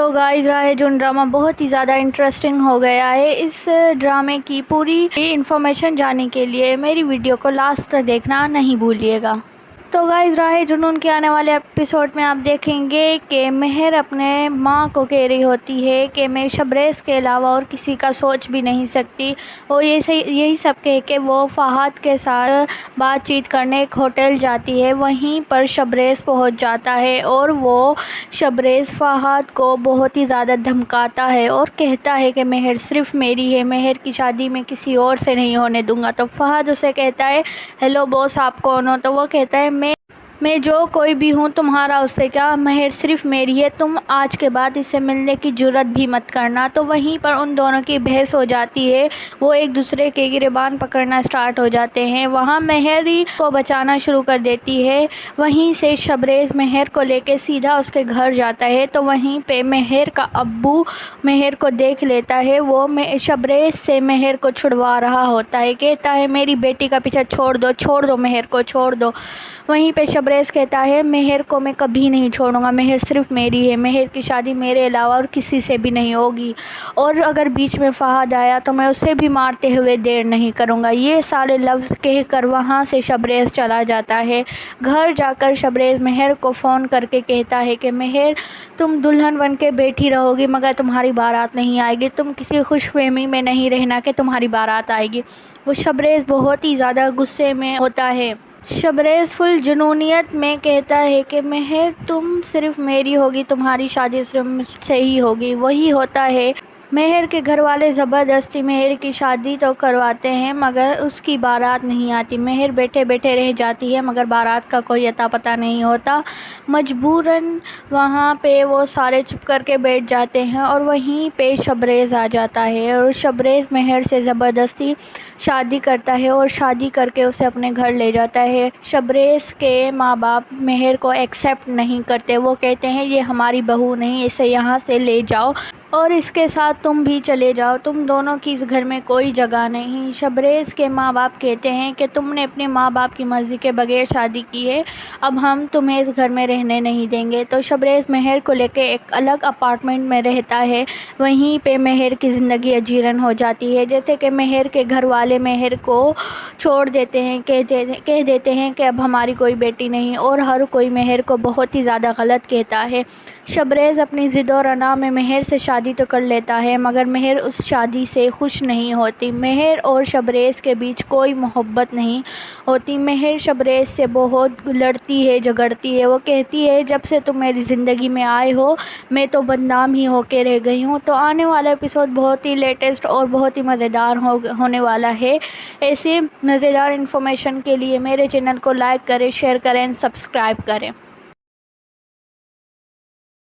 تو گائز راہ جون ڈرامہ بہت ہی زیادہ انٹرسٹنگ ہو گیا ہے۔ اس ڈرامے کی پوری انفارمیشن جاننے کے لیے میری ویڈیو کو لاسٹ تک دیکھنا نہیں بھولیے گا۔ تو گائز راہ جنون کے آنے والے ایپیسوڈ میں آپ دیکھیں گے کہ مہر اپنے ماں کو کہہ رہی ہوتی ہے کہ میں شبریز کے علاوہ اور کسی کا سوچ بھی نہیں سکتی۔ وہ یہی سب کہہ کے وہ فہد کے ساتھ بات چیت کرنے ایک ہوٹل جاتی ہے۔ وہیں پر شبریز پہنچ جاتا ہے اور وہ شبریز فہد کو بہت ہی زیادہ دھمکاتا ہے اور کہتا ہے کہ مہر صرف میری ہے، مہر کی شادی میں کسی اور سے نہیں ہونے دوں گا۔ تو فہد اسے کہتا ہے ہیلو باس آپ کون ہو؟ تو وہ کہتا ہے میں جو کوئی بھی ہوں تمہارا اس سے کیا، مہر صرف میری ہے، تم آج کے بعد اسے ملنے کی جرات بھی مت کرنا۔ تو وہیں پر ان دونوں کی بحث ہو جاتی ہے، وہ ایک دوسرے کے گریبان پکڑنا سٹارٹ ہو جاتے ہیں۔ وہاں مہر ہی کو بچانا شروع کر دیتی ہے۔ وہیں سے شبریز مہر کو لے کے سیدھا اس کے گھر جاتا ہے تو وہیں پہ مہر کا ابو مہر کو دیکھ لیتا ہے۔ وہ شبریز سے مہر کو چھڑوا رہا ہوتا ہے، کہتا ہے میری بیٹی کا پیچھا چھوڑ دو مہر کو چھوڑ دو۔ وہیں پہ شبریز کہتا ہے مہر کو میں کبھی نہیں چھوڑوں گا، مہر صرف میری ہے، مہر کی شادی میرے علاوہ اور کسی سے بھی نہیں ہوگی، اور اگر بیچ میں فہد آیا تو میں اسے بھی مارتے ہوئے دیر نہیں کروں گا۔ یہ سارے لفظ کہہ کر وہاں سے شبریز چلا جاتا ہے۔ گھر جا کر شبریز مہر کو فون کر کے کہتا ہے کہ مہر تم دلہن بن کے بیٹھی رہو گی مگر تمہاری بارات نہیں آئے گی، تم کسی خوش فہمی میں نہیں رہنا کہ تمہاری بارات آئے گی۔ وہ شبریز بہت ہی زیادہ غصے میں ہوتا ہے۔ شبریز فل جنونیت میں کہتا ہے کہ مہر تم صرف میری ہوگی، تمہاری شادی صرف مجھ سے ہی ہوگی۔ وہی ہوتا ہے، مہر کے گھر والے زبردستی مہر کی شادی تو کرواتے ہیں مگر اس کی بارات نہیں آتی۔ مہر بیٹھے بیٹھے رہ جاتی ہے مگر بارات کا کوئی اتا پتہ نہیں ہوتا۔ مجبوراً وہاں پہ وہ سارے چپ کر کے بیٹھ جاتے ہیں اور وہیں پہ شبریز آ جاتا ہے اور شبریز مہر سے زبردستی شادی کرتا ہے اور شادی کر کے اسے اپنے گھر لے جاتا ہے۔ شبریز کے ماں باپ مہر کو ایکسیپٹ نہیں کرتے، وہ کہتے ہیں یہ ہماری بہو نہیں، اسے یہاں سے لے جاؤ اور اس کے ساتھ تم بھی چلے جاؤ، تم دونوں کی اس گھر میں کوئی جگہ نہیں۔ شبریز کے ماں باپ کہتے ہیں کہ تم نے اپنے ماں باپ کی مرضی کے بغیر شادی کی ہے، اب ہم تمہیں اس گھر میں رہنے نہیں دیں گے۔ تو شبریز مہر کو لے کے ایک الگ اپارٹمنٹ میں رہتا ہے۔ وہیں پہ مہر کی زندگی اجیرن ہو جاتی ہے، جیسے کہ مہر کے گھر والے مہر کو چھوڑ دیتے ہیں، کہہ دیتے ہیں کہ اب ہماری کوئی بیٹی نہیں، اور ہر کوئی مہر کو بہت ہی زیادہ غلط کہتا ہے۔ شبریز اپنی ضد و انا میں مہر سے شادی تو کر لیتا ہے مگر مہر اس شادی سے خوش نہیں ہوتی۔ مہر اور شبریز کے بیچ کوئی محبت نہیں ہوتی۔ مہر شبریز سے بہت لڑتی ہے، جھگڑتی ہے۔ وہ کہتی ہے جب سے تم میری زندگی میں آئے ہو میں تو بدنام ہی ہو کے رہ گئی ہوں۔ تو آنے والا ایپیسوڈ بہت ہی لیٹسٹ اور بہت ہی مزیدار ہونے والا ہے۔ ایسے مزیدار انفارمیشن کے لیے میرے چینل کو لائک کریں، شیئر کریں، سبسکرائب کریں۔